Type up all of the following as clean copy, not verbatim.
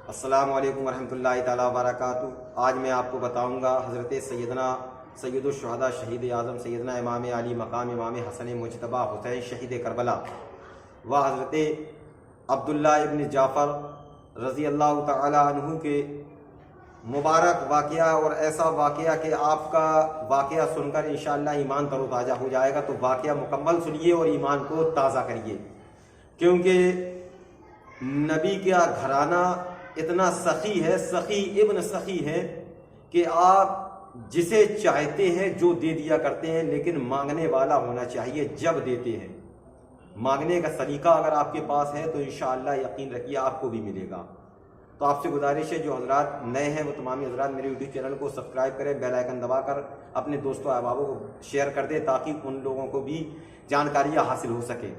السلام علیکم ورحمۃ اللہ تعالیٰ وبرکاتہ۔ آج میں آپ کو بتاؤں گا حضرت سیدنا سید الشہداء شہید اعظم سیدنا امام علی مقام امام حسن مجتبی حسین شہید کربلا و حضرت عبداللہ ابن جعفر رضی اللہ تعالی عنہ کے مبارک واقعہ، اور ایسا واقعہ کہ آپ کا واقعہ سن کر انشاءاللہ ایمان تر و تازہ ہو جائے گا۔ تو واقعہ مکمل سنیے اور ایمان کو تازہ کریے، کیونکہ نبی کا گھرانہ اتنا سخی ہے، سخی ابن سخی ہے کہ آپ جسے چاہتے ہیں جو دے دیا کرتے ہیں، لیکن مانگنے والا ہونا چاہیے جب دیتے ہیں۔ مانگنے کا سلیقہ اگر آپ کے پاس ہے تو انشاءاللہ یقین رکھیے آپ کو بھی ملے گا۔ تو آپ سے گزارش ہے، جو حضرات نئے ہیں وہ تمام حضرات میرے یوٹیوب چینل کو سبسکرائب کریں، بیل آئیکن دبا کر اپنے دوستوں احبابوں کو شیئر کر دیں تاکہ ان لوگوں کو بھی جانکاریاں حاصل ہو سکے۔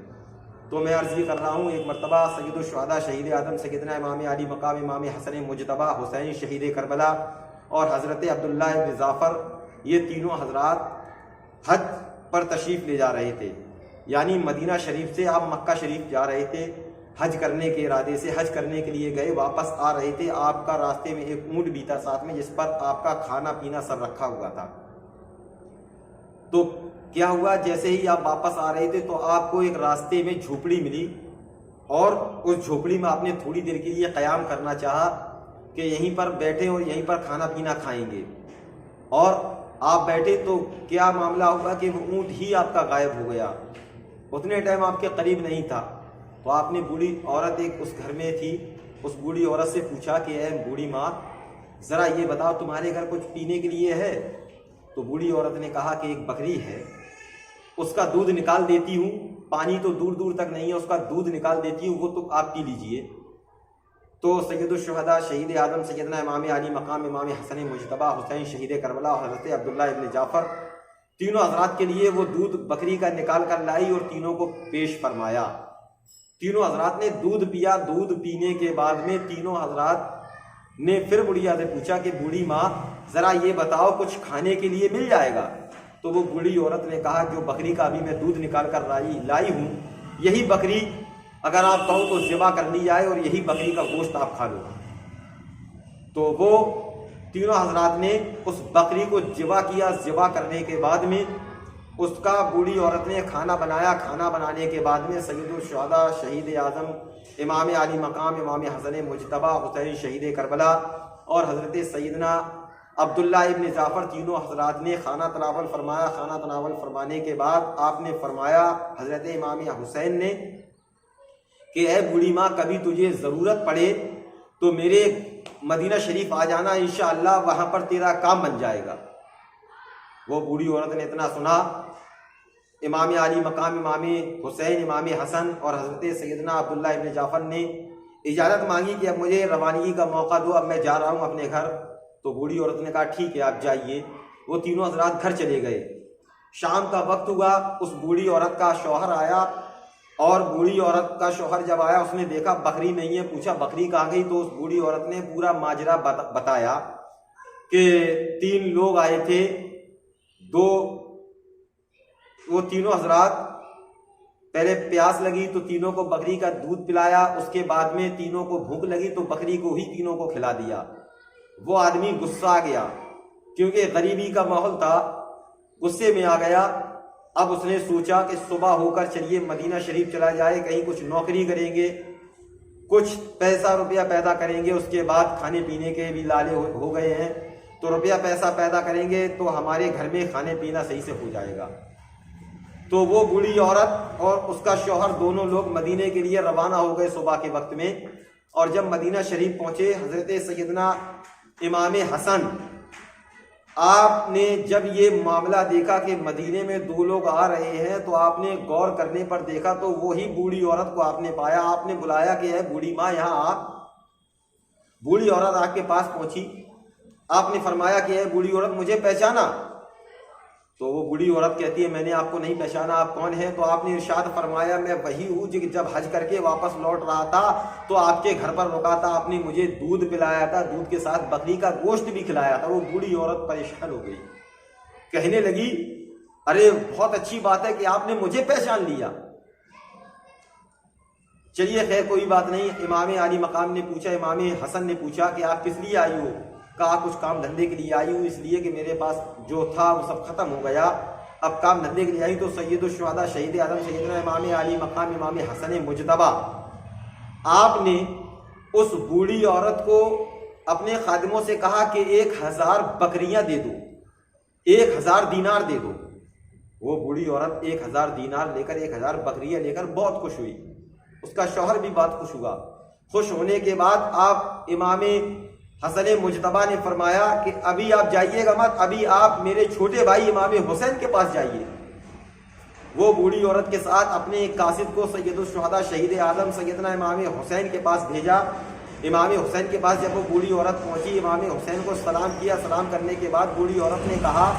تو میں عرض یہ کر رہا ہوں، ایک مرتبہ سید الشہداء شہید اعظم سیدنا امام علی مقام امام حسن مجتبی حسین شہید کربلا اور حضرت عبداللہ ابن جعفر، یہ تینوں حضرات حج پر تشریف لے جا رہے تھے، یعنی مدینہ شریف سے آپ مکہ شریف جا رہے تھے حج کرنے کے ارادے سے، حج کرنے کے لیے گئے، واپس آ رہے تھے۔ آپ کا راستے میں ایک اونٹ بھی تھا ساتھ میں، جس پر آپ کا کھانا پینا سب رکھا ہوا تھا۔ تو کیا ہوا، جیسے ہی آپ واپس آ رہے تھے تو آپ کو ایک راستے میں جھوپڑی ملی، اور اس جھوپڑی میں آپ نے تھوڑی دیر کے لیے قیام کرنا چاہا کہ یہیں پر بیٹھے اور یہیں پر کھانا پینا کھائیں گے، اور آپ بیٹھے تو کیا معاملہ ہوگا کہ وہ اونٹ ہی آپ کا غائب ہو گیا، اتنے ٹائم آپ کے قریب نہیں تھا۔ تو آپ نے بوڑھی عورت ایک اس گھر میں تھی، اس بوڑھی عورت سے پوچھا کہ اے بوڑھی ماں، ذرا یہ بتاؤ تمہارے گھر کچھ پینے کے لیے ہے؟ تو بوڑھی عورت نے کہا کہ ایک بکری ہے، اس کا دودھ نکال دیتی ہوں، پانی تو دور دور تک نہیں ہے، اس کا دودھ نکال دیتی ہوں، وہ تو آپ پی لیجئے۔ تو سید الشہداء شہید اعظم سیدنا امام علی مقام امام حسن مجتبی حسین شہید کربلا اور حضرت عبداللہ ابن جعفر، تینوں حضرات کے لیے وہ دودھ بکری کا نکال کر لائی اور تینوں کو پیش فرمایا۔ تینوں حضرات نے دودھ پیا۔ دودھ پینے کے بعد میں تینوں حضرات نے پھر بڑھیا سے پوچھا کہ بوڑھی ماں، ذرا یہ بتاؤ کچھ کھانے کے لیے مل جائے گا؟ تو وہ بوڑھی عورت نے کہا جو بکری کا ابھی میں دودھ نکال کر لائی ہوں، یہی بکری اگر آپ کہو تو ذبح کر لی جائے اور یہی بکری کا گوشت آپ کھا لو۔ تو وہ تینوں حضرات نے اس بکری کو ذبح کیا۔ ذبح کرنے کے بعد میں اس کا بوڑھی عورت نے کھانا بنایا۔ کھانا بنانے کے بعد میں سید الشہداء شہید اعظم امام علی مقام امام حسن مجتبی حسین شہید کربلا اور حضرت سیدنا عبداللہ ابن جعفر، تینوں حضرات نے کھانا تناول فرمایا۔ کھانا تناول فرمانے کے بعد آپ نے فرمایا حضرت امام حسین نے کہ اے بوڑھی ماں، کبھی تجھے ضرورت پڑے تو میرے مدینہ شریف آ جانا، انشاءاللہ وہاں پر تیرا کام بن جائے گا۔ وہ بوڑھی عورت نے اتنا سنا، امام علی مقام امام حسین امام حسن اور حضرت سیدنا عبداللہ ابن جعفر نے اجازت مانگی کہ اب مجھے روانگی کا موقع دو، اب میں جا رہا ہوں اپنے گھر۔ تو بوڑھی عورت نے کہا ٹھیک ہے آپ جائیے۔ وہ تینوں حضرات گھر چلے گئے۔ شام کا وقت ہوا، اس بوڑھی عورت کا شوہر آیا، اور بوڑھی عورت کا شوہر جب آیا اس نے دیکھا بکری نہیں ہے، پوچھا بکری کہاں گئی؟ تو اس بوڑھی عورت نے پورا ماجرا بتایا کہ 3 لوگ آئے تھے، وہ تینوں حضرات پہلے پیاس لگی تو تینوں کو بکری کا دودھ پلایا، اس کے بعد میں تینوں کو بھوک لگی تو بکری کو ہی تینوں کو کھلا دیا۔ وہ آدمی غصہ آ گیا کیونکہ غریبی کا ماحول تھا، غصے میں آ گیا۔ اب اس نے سوچا کہ صبح ہو کر چلیے مدینہ شریف چلا جائے، کہیں کچھ نوکری کریں گے، کچھ پیسہ روپیہ پیدا کریں گے، اس کے بعد کھانے پینے کے بھی لالے ہو گئے ہیں، تو روپیہ پیسہ پیدا کریں گے تو ہمارے گھر میں کھانے پینا صحیح سے ہو جائے گا۔ تو وہ بوڑھی عورت اور اس کا شوہر دونوں لوگ مدینے کے لیے روانہ ہو گئے صبح کے وقت میں، اور جب مدینہ شریف پہنچے حضرت سیدنا امام حسن، آپ نے جب یہ معاملہ دیکھا کہ مدینے میں 2 لوگ آ رہے ہیں تو آپ نے غور کرنے پر دیکھا تو وہی بوڑھی عورت کو آپ نے پایا۔ آپ نے بلایا کہ اے بوڑھی ماں یہاں آ۔ بوڑھی عورت آپ کے پاس پہنچی۔ آپ نے فرمایا کہ اے بوڑھی عورت مجھے پہچانا؟ تو وہ بوڑھی عورت کہتی ہے میں نے آپ کو نہیں پہچانا، آپ کون ہیں؟ تو آپ نے ارشاد فرمایا میں وہی ہوں جب حج کر کے واپس لوٹ رہا تھا تو آپ کے گھر پر رکا تھا، آپ نے مجھے دودھ پلایا تھا، دودھ کے ساتھ بکری کا گوشت بھی کھلایا تھا۔ وہ بوڑھی عورت پریشان ہو گئی، کہنے لگی ارے بہت اچھی بات ہے کہ آپ نے مجھے پہچان لیا۔ چلیے خیر کوئی بات نہیں. امام عالی مقام نے پوچھا, امام حسن نے پوچھا کہ آپ کس لیے آئی ہو؟ کہا کچھ کام دھندے کے لیے آئی ہوں, اس لیے کہ میرے پاس جو تھا وہ سب ختم ہو گیا, اب کام دھندے کے لیے آئی. تو سید الشہداء شہید اعظم سیدنا امام عالی مقام امام حسن مجتبیٰ, آپ نے اس بوڑھی عورت کو اپنے خادموں سے کہا کہ 1000 بکریاں دے دو, 1000 دینار دے دو. وہ بوڑھی عورت 1000 دینار لے کر 1000 بکریاں لے کر بہت خوش ہوئی. اس کا شوہر بھی بہت خوش ہوا. خوش ہونے کے بعد آپ امام حسن مجتبیٰ نے فرمایا کہ ابھی آپ جائیے گا مت, ابھی آپ میرے چھوٹے بھائی امام حسین کے پاس جائیے. وہ بوڑھی عورت کے ساتھ اپنے ایک قاصد کو سید الشہداء شہید اعظم سیدنا امام حسین کے پاس بھیجا. امام حسین کے پاس جب وہ بوڑھی عورت پہنچی, امام حسین کو سلام کیا. سلام کرنے کے بعد بوڑھی عورت نے کہا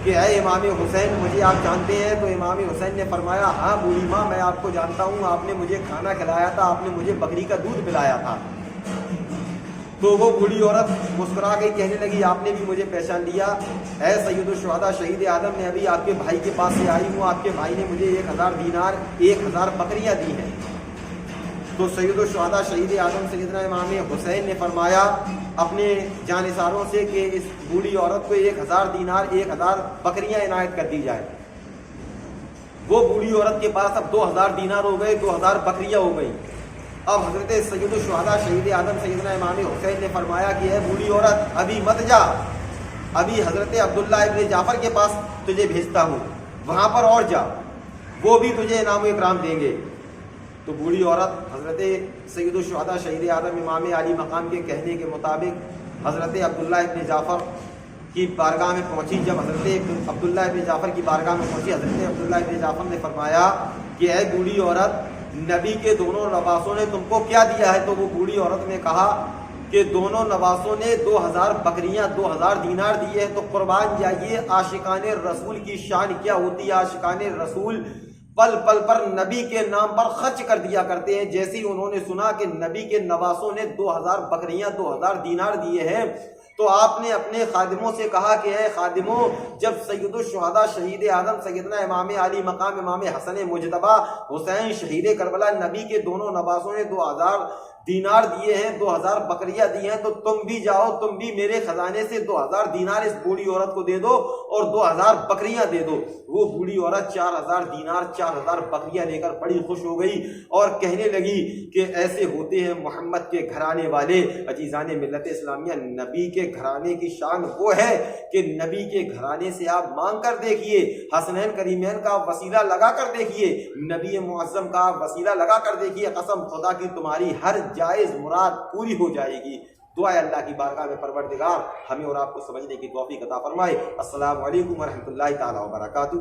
کہ اے امام حسین, مجھے آپ جانتے ہیں؟ تو امام حسین نے فرمایا ہاں بوڑھی ماں, میں آپ کو جانتا ہوں, آپ نے مجھے کھانا کھلایا تھا, آپ نے مجھے بکری کا دودھ پلایا تھا. تو وہ بوڑھی عورت مسکرا گئی, کہنے لگی آپ نے بھی مجھے پہچان لیا. اے سید الشہداء شہید اعظم, میں ابھی آپ کے بھائی کے پاس سے آئی ہوں, آپ کے بھائی نے مجھے 1000 دینار 1000 بکریاں دی ہیں. تو سید الشہداء شہید اعظم سیدنا امام حسین نے فرمایا اپنے جانثاروں سے کہ اس بوڑھی عورت کو 1000 دینار 1000 بکریاں عنایت کر دی جائے. وہ بوڑھی عورت کے پاس اب 2000 دینار ہو گئے, 2000 بکریاں ہو گئی. اب حضرت سید الشہداء شہید اعظم سیدنا امام حسین نے فرمایا کہ اے بوڑھی عورت ابھی مت جا, ابھی حضرت عبداللہ ابن جعفر کے پاس تجھے بھیجتا ہوں, وہاں پر اور جا, وہ بھی تجھے انعام و اکرام دیں گے. تو بوڑھی عورت حضرت سید الشہداء شہید اعظم امام علی مقام کے کہنے کے مطابق حضرت عبداللہ ابن جعفر کی بارگاہ میں پہنچی. جب حضرت عبداللہ ابن جعفر کی بارگاہ میں پہنچی, حضرت عبداللہ ابن جعفر نے فرمایا کہ اے بوڑھی عورت, نبی کے دونوں نواسوں نے تم کو کیا دیا ہے؟ تو وہ بوڑھی عورت نے کہا کہ دونوں نواسوں نے 2000 بکریاں 2000 دینار دیے ہیں. تو قربان جائیے, عاشقان رسول کی شان کیا ہوتی ہے. عاشقان رسول پل پل پر نبی کے نام پر خرچ کر دیا کرتے ہیں. جیسے ہی انہوں نے سنا کہ نبی کے نواسوں نے 2000 بکریاں 2000 دینار دیے ہیں, تو آپ نے اپنے خادموں سے کہا کہ اے خادموں, جب سید الشہداء شہید اعظم سیدنا امام علی مقام امام حسن مجتبیٰ حسین شہید کربلا, نبی کے دونوں نواسوں نے 2000 دینار دیے ہیں, 2000 بکریاں دی ہیں, تو تم بھی جاؤ, تم بھی میرے خزانے سے 2000 دینار اس بوڑھی عورت کو دے دو اور 2000 بکریاں دے دو. وہ بوڑھی عورت 4000 دینار 4000 بکریاں لے کر بڑی خوش ہو گئی اور کہنے لگی کہ ایسے ہوتے ہیں محمد کے گھرانے والے. عزیزان ملت اسلامیہ, نبی کے گھرانے کی شان وہ ہے کہ نبی کے گھرانے سے آپ مانگ کر دیکھیے, حسنین کریمین کا وسیلہ لگا کر دیکھیے, نبی معظم کا وسیلہ لگا کر دیکھیے, قسم خدا کی تمہاری ہر جائز مراد پوری ہو جائے گی. دعا ہے اللہ کی بارگاہ میں پروردگار ہمیں اور آپ کو سمجھنے کی توفیق عطا فرمائے. السلام علیکم ورحمۃ اللہ تعالی وبرکاتہ.